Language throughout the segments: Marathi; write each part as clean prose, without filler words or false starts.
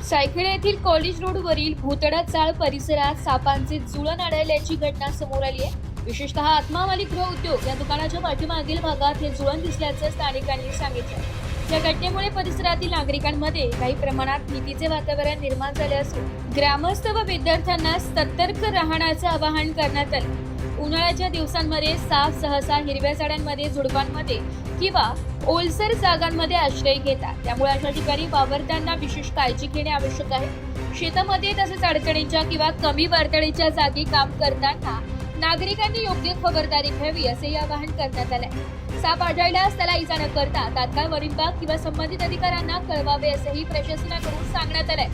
सायखेडा येथील कॉलेज रोडवरील भूतडा चाळ परिसरात सापांचे जुळण आढळल्याची घटना समोर आली आहे। विशेषतः आत्मावाली गृह उद्योग या दुकानाच्या पाठीमागील भागात हे जुळण दिसल्याचं स्थानिकांनी सांगितलं। या घटनेमुळे परिसरातील नागरिकांमध्ये काही प्रमाणात भीतीचे वातावरण निर्माण झाले असून ग्रामस्थ व विद्यार्थ्यांना सतर्क राहण्याचं आवाहन करण्यात आलं। उन्हाळ्याच्या दिवसांमध्ये साप सहसा हिरव्या झाडांमध्ये, झुडपांमध्ये किंवा ओलसर जागांमध्ये आश्रय घेतात। त्यामुळे अशा ठिकाणी वावरताना विशेष काळजी घेणे आवश्यक आहे। शेतामध्ये तसेच अडचणीच्या किंवा कमी वर्दळीच्या जागी काम करताना नागरिकांनी योग्य खबरदारी घ्यावी असेही आवाहन करण्यात आले। साप आढळल्यास त्याला इजा न करता तात्काळ वन विभाग किंवा संबंधित अधिकाऱ्यांना कळवावे असेही प्रशासनाकडून सांगण्यात आले।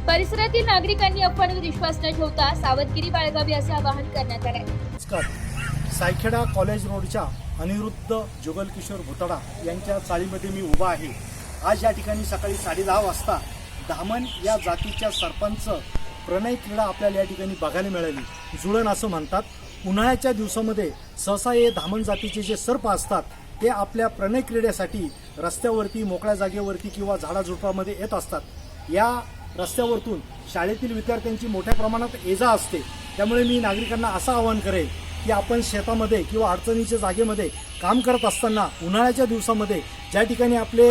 परिसरातील नागरिकांनी अफवांवर विश्वास न ठेवता सावधगिरी बाळगावी असे आवाहन करण्यात आले। सायखेडा कॉलेज रोडच्या अनिरुद्ध जुगलकिशोर भूतडा यांच्या चाळीमध्ये मी उभा आहे। आज या ठिकाणी सकाळी 10:30 वाजता धामण या जातीच्या सरपंच प्रणय क्रीडा आपल्याला या ठिकाणी बघायला मिळाली। जुळण असं म्हणतात। उन्हाळ्याच्या दिवसामध्ये सहसा हे धामण जातीचे जे सर्प असतात ते आपल्या प्रणय क्रीडेसाठी रस्त्यावरती, मोकळ्या जागेवरती किंवा झाडाझुडपामध्ये येत असतात। या रस्त्यावरतून शाळेतील विद्यार्थ्यांची मोठ्या प्रमाणात ये-जा असते। त्यामुळे मी नागरिकांना असं आवाहन करेन की आपण शेतामध्ये किंवा अडचणीच्या जागेमध्ये काम करत असताना उन्हाळ्याच्या दिवसामध्ये ज्या ठिकाणी आपले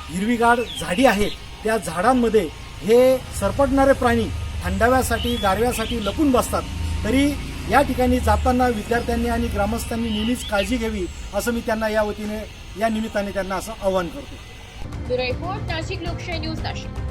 हिरवीगार झाडी आहेत त्या झाडांमध्ये हे सरपटणारे प्राणी थंडाव्यासाठी, गारव्यासाठी लपून बसतात। तरी या ठिकाणी जाताना विद्यार्थ्यांनी आणि ग्रामस्थांनी नेहमीच काळजी घ्यावी असं मी त्यांना या निमित्ताने त्यांना असं आवाहन करतो। ब्युरो रिपोर्ट, नाशिक लोकशाही न्यूज, नाशिक।